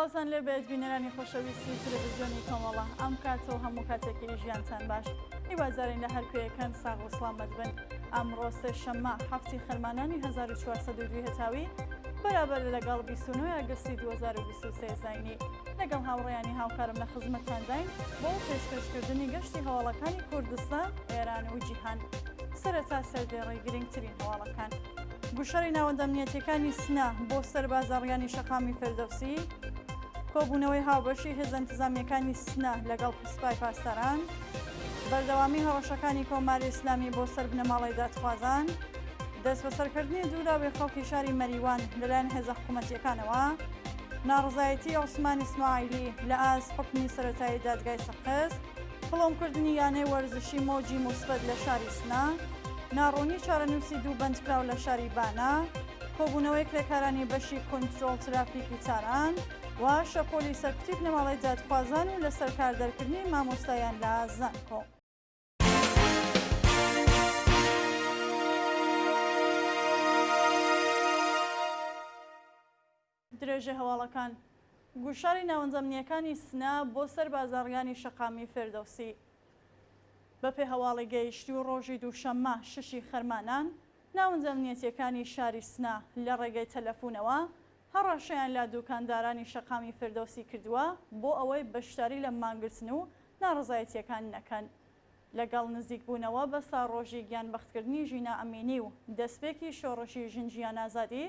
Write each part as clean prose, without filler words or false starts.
سپاسان لێ بێت بینەرانی خۆشەویستی تەلەڤیزیۆنی کۆمەڵە ئەم کاتەوە هەموو کاتێکی ژیانتان باش هیوادارین لە هەر کوێیەکەن ساغ و سڵامەت بن. ئەمڕۆ سێشەممە هەفتی خەرمانانی 1402 هەتاوی بەرابەر لەگەڵ 29 ئاگستی 2023 زاینی لەگەڵ هاوڕێیانی هاوکارم لە خزمەتتانداین بۆ پێشکەشکردنی گەشتی هەواڵەکانی کوردستان، ئێران و جیهان. سەرەتا سەردێڕی گرنگترین هەواڵەکان. گوشەری ناوەندەمنیەتەکانی سنا بۆ سەربازاڕیانی شەقامی فردەوسی، کۆبوونەوەی هاوبەشی هێزە انتزامیەکانی سنا لەگەڵ سوپای پاسداران، بەردەوامی هەڕەشەکانی کۆماری ئیسلامی بۆ سەر بنەماڵی دادخوازان، دەست بەسەرکردنی دووراوی خەڵکی شاری مەریوان لەلایەن هێزە حکوومەتیەکانەوە، ناڕزایەتی عوسمان ئیسماعیلی لە ئاز حکمی سەرەتایی دادگای سەقز، پڵۆمکردنی یانەی وەرزشی مۆجی موسبەت لە شاری سنا، ناڕوونی چارەنووسی دوو بەندکراو لە شاری بانا، کۆبوونەوەی کرێکارانی بەشی کۆنترۆڵ ترافیکی تاران و شەپۆلی سەرکوتی بنەماڵی دادخوازان و لە سەرکاردەرکردنی مامۆستایان لە زانکۆ. درێژە هەواڵەکان. گوشاری ناوەندەمنیەکانی سنا بۆ سەربازاڕیانی شەقامی فردەوسی بەپێ هەواڵی گەیشتی و ڕۆژی دووشەممە ششی خەرمانان ناوەندەمنیەتیەکانی شاری سنا لە ڕێگەی تەلەفۆنەوە هەڕەشەیان لە دوکاندارانی شەقامی فردەوسی کردووە بۆ ئەوەی بەشداری لە مانگرتن و ناڕزایەتیەکان نەکەن. لەگەڵ نزیکبوونەوە بە ساڕۆژی گیانبەختکردنی ژینا ئەمینی و دەستپێکی شۆڕشی ژنجیان ئازادی،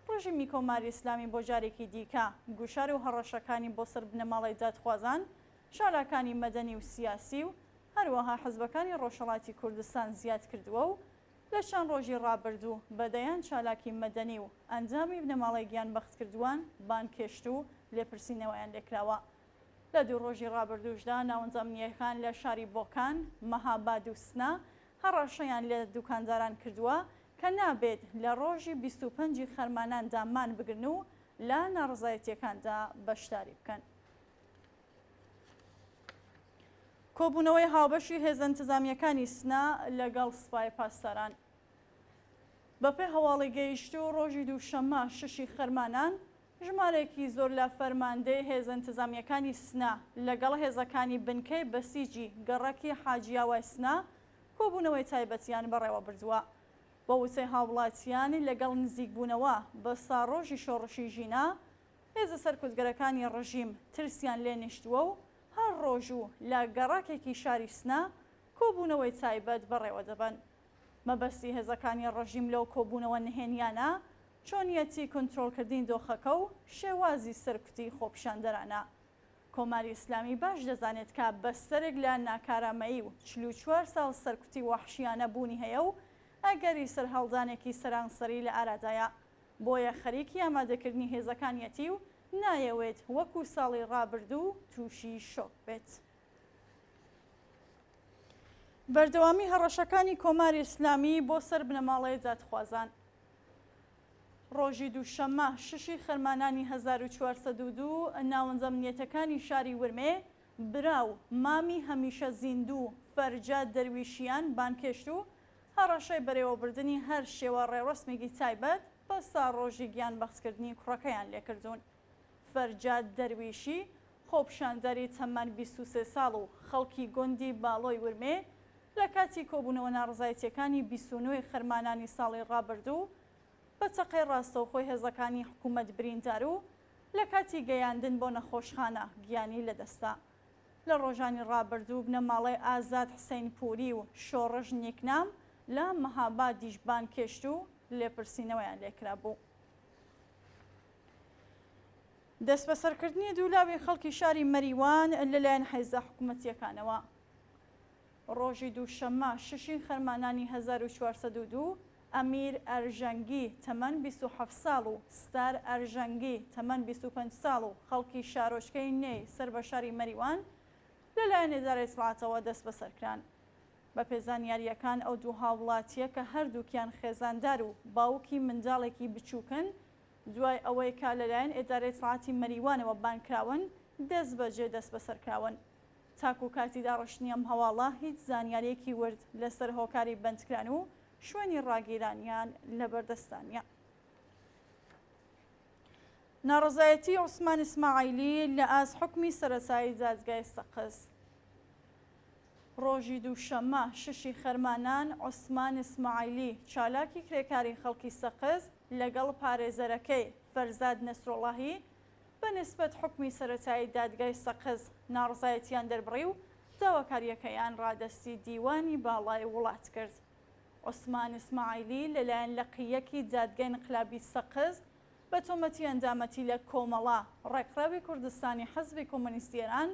ڕژیمی کۆماری ئیسلامی بۆ جارێکی دیکە گوشار و هەڕەشەکانی بۆ سەر بنەماڵی دادخوازان، شالاکانی مەدەنی و سیاسی و هەروەها حزبەکانی ڕۆژهەڵاتی کوردستان زیاد کردووە و لە چەند ڕۆژی ڕابردوو بەدەیان چالاکی مەدەنی و ئەنجامی بنەماڵی گیانبەختکردووان بانکێشت و لێپرسینەوەیان لێکراوە. لە دوو ڕۆژی ڕابردووشدا ناوەندەمنیەکان لە شاری بۆکان، مەهاباد و سنا هەڕەشەیان لە دوکانداران کردووە کە نابێت لە ڕۆژی 25 خەرمانان دامان بگرن و لە ناڕزایەتیەکاندا بەشداری بکەن. کۆبوونەوەی هاوبەشی هێزە انتزامیەکانی سنا لەگەڵ سوپای پاسداران بەپێ هەواڵی گەیشتی و ڕۆژی دووشەممە ششی خەرمانان ژمارێکی زۆر لە فەرماندەی هێزە انتزامیەکانی سنا لەگەڵ هێزەکانی بنکەی بەسیجی گەڕەکی حاجیاوای سنا کۆبوونەوەی تایبەتیان بەڕێوە بردووە. بە وتەی هاوڵاتیانی لەگەڵ نزیکبوونەوە بە ساڕۆژی شۆڕشی ژینا، هێزە سەرکوتگەرەکانی ڕژیم ترسیان لێ نیشتووە و هەر ڕۆژ و لە گەڕاکێکی شاری سنا کۆبوونەوەی تایبەت بەڕێوە دەبن. مەبەستی هێزەکانی ڕژیم لەو کۆبوونەوە نهێنیانە چۆنیەتی کۆنترۆڵکردنی دۆخەکە و شێوازی سەرکوتی خۆپیشاندەرانە. کۆماری ئیسلامی باش دەزانێت کە بەستەرێک لە ناکارامەیی و 44 ساڵ سەرکوتی وەحشیانە بوونی هەیە و ئەگەری سەرهەڵدانێکی سەرانسەری لە ئارادایە، بۆیە خەریکی ئامادەکردنی هێزەکانیەتی و نایەوێت وەکو ساڵی ڕابردوو تووشی شۆک بێت. بەردەوامی هەڕەشەکانی کۆماری ئیسلامی بۆ سەر بنەماڵەی دادخوازان. ڕۆژی دووشەممە ششی خەرمانانی 1402 ناوەندەمنیەتەکانی شاری ورمێ براو مامی هەمیشە زیندوو فەرجاد دەرویشیان بانکێشت و هەڕەشەی بەرێوەبردننی هەر شێوە ڕێڕەسمێکی تایبەت بە ساڕۆژی گیانبەختکردنی کوڕەکەیان لێکردوون. فەرجاد دەرویشی خۆپیشاندەری تەمەن 23 ساڵ و خەڵکی گوندی باڵۆی ورمێ لە کاتی کۆبوونەوە ناڕزایەتیەکانی 29 خەرمانانی ساڵی ڕابردوو بە تەقەی ڕاستەوخۆی هێزەکانی حکوومەت بریندار و لە کاتی گەیاندن بۆ نەخۆشخانە گیانی لەدەستا. لە ڕۆژانی ڕابردوو بنەماڵەی ئازاد حسەین پووری و شۆڕژ نیکنام لە مەهابادیش بانکێشت و لێپرسینەوەیان لێکرا بوو. دەست بەسەرکردنی دوولاوی خەڵکی شاری مەریوان لەلایەن هێزە حکوومەتیەکانەوە. ڕۆژی دووشەممە ششی خەرمانانی 1402 ئەمیر ئەرژەنگی تەمەن 27 ساڵ و ستار ئەرژەنگی تەمەن 25 ساڵ و خەڵکی شارۆچکەی نێی سەر بە شاری مەریوان لەلایەن ئێدارەی دەسەڵاتەوە دەست بەسەرکران. بە پێزانیاریەکان ئەو دوو هاوڵاتیە کە هەردووکیان خێزاندار و باوکی منداڵێکی بچووکن، دوای ئەوەی کا لەلایەن ئێدارەی دەسەڵاتی مەریوانەوە بانکراون دەست بەجێ دەست بەسەرکراون. تاکو کاتی داڕشتنی ئەم هەواڵە هیچ زانیارێکی ورد لەسەر هۆکاری بەندکران و شوێنی ڕاگیرانیان لەبەردەستانیە. ناڕزایەتی عوسمان ئیسماعیلی لە ئاست حکمی سەرەتایی دادگای سەقز. ڕۆژی دووشەممە ششی خەرمانان عوسمان ئیسماعیلی چالاکی کرێکاری خەڵکی سەقز لەگەڵ پارێزەرەکەی فەرزاد نەسرۆڵاهی بەنسبەت حکمی سەرەتایی دادگای سەقز ناڕزایەتیان دەربڕی و داواکاریەکەیان ڕادەستی دیوانی باڵای وڵات کرد. عوسمان ئیسماعیلی لەلایەن لەقیەکی دادگای انقلابی سەقز بە تۆمەتی ئەندامەتی لە کۆمەڵا ڕێکخراوی کوردستانی حەزبی کۆمۆنیستی ئێران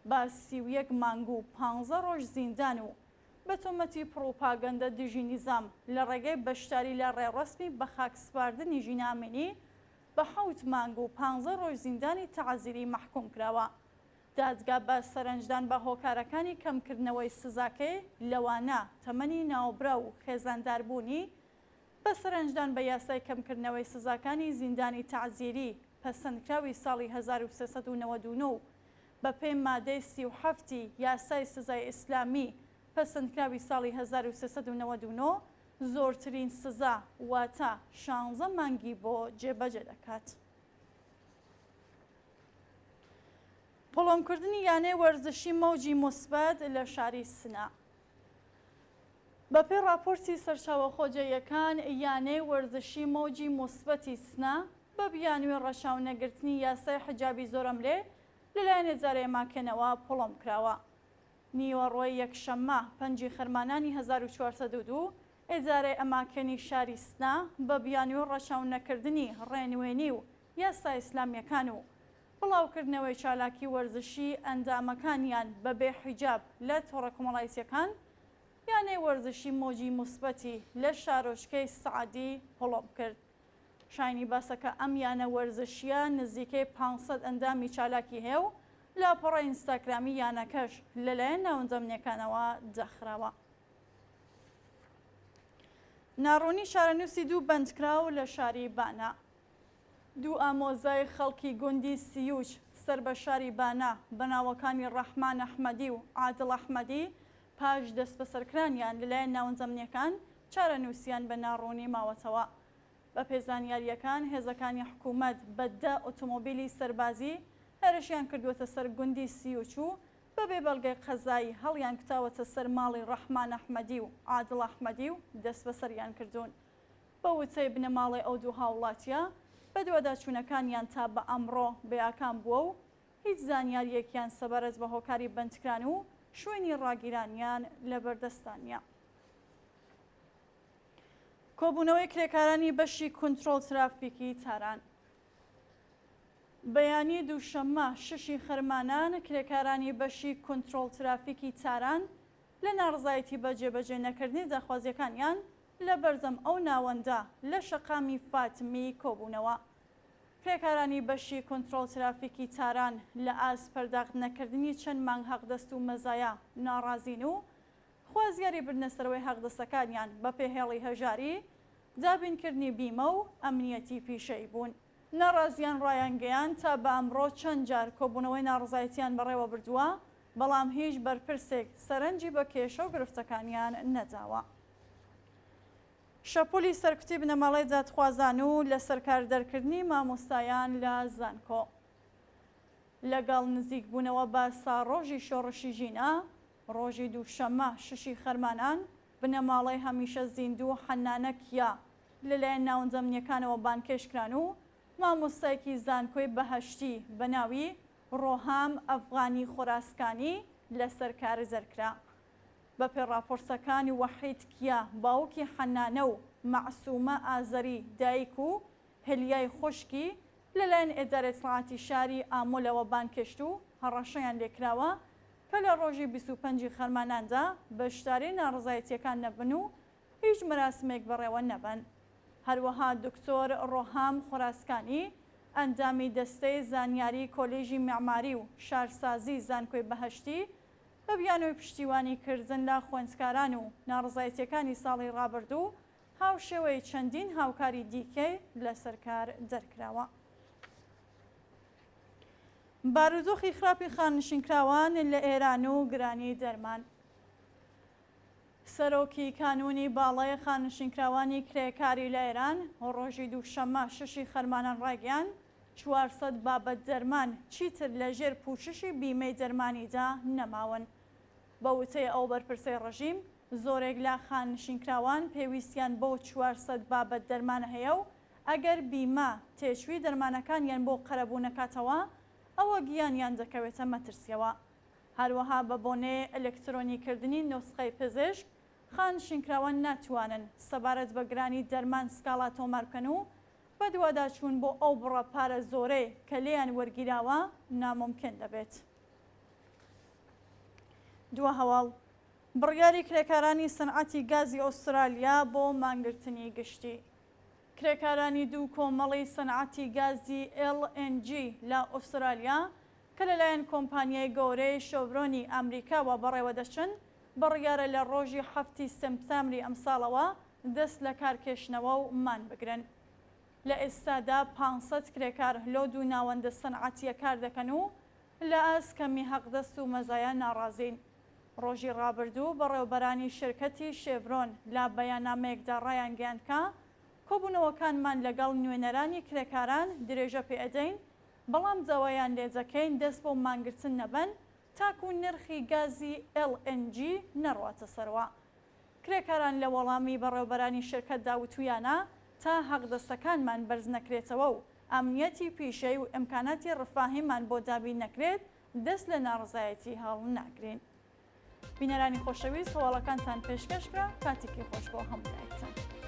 با 31 مانگ و 15 ڕۆژ زیندان و بە تۆمەتی پرۆپاگەندە دژی نیزام لە ڕێگەی بەشداری لە ڕێڕەسمی بە خاکسپاردنی ژینە ئامینی بە 7 مانگ و 15 ڕۆژ زیندانی تەعەزیری مەحکوم کراوە. دادگا بە سەرنجدان بە هۆکارەکانی کەمکردنەوەی سزاکەی لەوانە تەمەنی ناوبرا و خێزانداربوونی بە سەرنجدان بە یاسای کەمکردنەوەی سزاکانی زیندانی تەعەزیری پەسەندکراوی ساڵی 1999 بە پێی مادەی 37 یاسای سزای ئیسلامی پەسەندکراوی ساڵی 1399 زۆرترین سزا واتە 16 مانگی بۆ جێبەجێ دەکات. پۆڵۆمکردنی یانەی وەرزشی مەوجی موسبەت لە شاری سنا. بەپێی راپۆرتی سەرچاوە خۆجێیەکان یانەی وەرزشی مەوجی موسبەتی سنا بە بیانوێ ڕەشاونەگرتنی یاسای حجابی زۆرەملێ لەلایەن ئێجارە ئێماکەنەوە پۆڵۆم کراوە. نیوەڕۆی یەکشەممە 5 خەرمانانی 1402 ئێجارەی ئەماکەنی شاری سنا بە بیانوێ ڕەشاونەکردنی ڕێنوێنی و یاسای ئیسلامیەکان و بڵاوکردنەوەی چالاکی وەرزشی ئەندامەکانیان بەبێ حیجاب لە تۆڕە کۆمەڵایەتیەکان یانەی وەرزشی مۆجی موسبەتی لە شارۆچکەی سەعەدی پۆڵۆم کرد. شاینی باسەکە ئەم یانە وەرزشیە نزیکەی 500 ئەندامی چالاکی هەیە و لاپەڕە ئینستاگرامی یانەکەش لەلایەن ناوەندەمنیەکانەوە دەخراوە. ناڕوونی شارەنووسی دوو بەندکراو لە شاری بانە. دوو ئامۆزای خەڵکی گوندی سیوچ سەر بە شاری بانە بەناوەکانی ڕەحمان ئەحمەدی و عادڵ ئەحمەدی پاش دەست بەسەرکرانیان لەلایەن ناوەندەمنیەکان چارەنووسیان بە ناڕوونی ماوەتەوە. بە پێزانیاریەکان هێزەکانی حکوومەت بە 10 ئۆتۆمۆبیلی سەربازی هێرشیان کردووەتە سەر گوندی سیوچ و بەبێ بەڵگەی قەزایی هەڵیان کتاوەتە سەر ماڵی ڕەحمان ئەحمەدی و عادڵ ئەحمەدی و دەست بەسەریان کردوون. بە وتەی بنەماڵی ئەو دوو هاوڵاتیە بە دووەداچوونەکانیان تا بە ئەمڕۆ بەیاکان بووە و هیچ زانیاریەکیان سەبارەت بە هۆکاری بەندکران و شوێنی ڕاگیرانیان لە بەردەستانیە. کۆبوونەوەی کرێکارانی بەشی کۆنتڕۆڵ ترافیکی تاران. بەیانی دووشەممە ششی خەرمانان کرێکارانی بەشی کۆنتڕۆڵ ترافیکی تاران لە ناڕزایەتی بە جێبەجێ نەکردنی داخوازیەکانیان لە بەردەم ئەو ناوەندە لە شەقامی فاتمی کۆبوونەوە. کرێکارانی بەشی کۆنتڕۆڵ ترافیکی تاران لە ئاست پەرداخت نەکردنی چەند مانگ حەقدەست و مەزایە ناڕازین و خوازیاری بردنەسەرەوەی حەقدەستەکانیان بە پێهێڵی هەژاری دابینکردنی بیمە و ئەمنیەتی پیشەی بوون. ناڕازیان ڕایانگەیان تا بە ئەمڕۆ چەند جار کۆبوونەوەی ناڕزایەتیان بەڕێوە بردووە بەڵام هیچ بەرپرسێک سەرنجی بە کێشە و گرفتەکانیان نەداوە. شەپۆلی سەرکوتی بنەماڵەی دادخوازان و لە سەرکاردەرکردنی مامۆستایان لە زانکۆ. لەگەڵ نزیک بوونەوە بە ساڕۆژی شۆڕشی ژینە ڕۆژی دووشەممە ششی خەرمانان بنەماڵەی هەمیشە زیندوو حەنانە کیا لەلایەن ناوەندەمنیەکانەوە بانکێشکران و مامۆستایەکی زانکۆی بەهەشتی بە ناوی ڕۆهام ئەفغانی خۆراسکانی لەسەر کارەزەرکرا. بە پێڕاپۆرسەکانی وەحید کیا باوکی حەنانە و مەعسوومە ئازەری دایک و هێلیای خوشکی لەلایەن ئێدارە سڵاتی شاری ئامۆلەوە بانکێشت و هەڕەشەیان لێکراوە کە لە ڕۆژی 25 خەرماناندا بەشداری ناڕزایەتیەکان نەبن و هیچ مەراسمێک بەڕێوە نەبن. هەروەها دکتۆر ڕۆهام خۆراسکانی ئەندامی دەستەی زانیاری کۆلێژی معماری و شارسازی زانکۆی بەهەشتی بە بیانەوەی پشتیوانی کردن لە خوێندکاران و ناڕزایەتیەکانی ساڵی ڕابردوو هاوشێوەی چەندین هاوکاری دیکەی لەسەر کار دەرکراوە. بارودۆخی خراپی خانشینکراوان لە ئێران و گرانی دەرمان. سەرۆکی کانونی باڵای خانشینکراوانی کرێکاری لە ئێران ڕۆژی دووشەممە ششی خەرمانان ڕاگەیان 400 بابەت دەرمان چیتر لە ژێر پوششی بیمەی دەرمانیدا نەماون. بە وتەی ئەو بەرپرسەی ڕژیم زۆرێک لە خانشینکراوان پێویستیان بۆ 400 بابەت دەرمان هەیە و ئەگەر بیمە تێچووی دەرمانەکانیان بۆ قەرەبوو نەکاتەوە ئەوە گیانیان دەکەوێتە مەترسیەوە. هەروەها بە بۆنەیە ئەلکترۆنیکردنی نۆسخەی پزیشک خانشینکراوان ناتوانن سەبارەت بە گرانی دەرمان سکاڵا تۆمار بکەن و بە دوواداچوون بۆ ئەو بڕە پارە زۆرەی کە لێیان وەرگیراوە ناممکن دەبێت. دووە هەواڵ بڕیاری کرێکارانی سەنعەتی گازی ئوسترالیا بۆ مانگرتنی گشتی. کرێکارانی دوو کۆمەڵی سەنعەتی گازی LNG لە ئوسترالیا کە لەلایەن کۆمپانیای گەورەی شۆڤرۆنی ئەمریکاوە بەڕێوە دەچن بڕیارە لە ڕۆژی 7 سەپتامبری ئەمساڵەوە دەست لە کارکێشنەوە و مان بگرن. لە ئێستادا 500 کرێکار لۆ دوو ناوەندە سەنعەتیە کار دەکەن و لە ئاسکەمی حەقدەست و مەزایە ناڕازین. ڕۆژی ڕابردوو بەڕێوەبەرانی شرکەتی شێڤرۆن لە بەیاننامەیەکدا ڕایان گەیاندکە کۆبوونەوەکانمان لەگەڵ نوێنەرانی کرێکاران درێژە پێ ئەدەین بەڵام داوایان لێجەکەین دەست بۆ مانگرتن نەبن تاکو نرخی گازی LNG نەڕواتە سەرەوە. کرێکاران لە وەڵامی بەڕێوەبەرانی شرکەتدا وتویانە تا حەقدەستەکانمان بەرز نەکرێتەوە و ئەمنیەتی پیشەی و ئیمکاناتی ڕفاهیمان بۆ دابین نەکرێت دەست لە ناڕزایەتی هەڵ ناگرین. بینەرانی خۆشەویست هەواڵەکانتان پێشکەشکرا کاتێکی خۆش بۆ هەموو لایەکتان.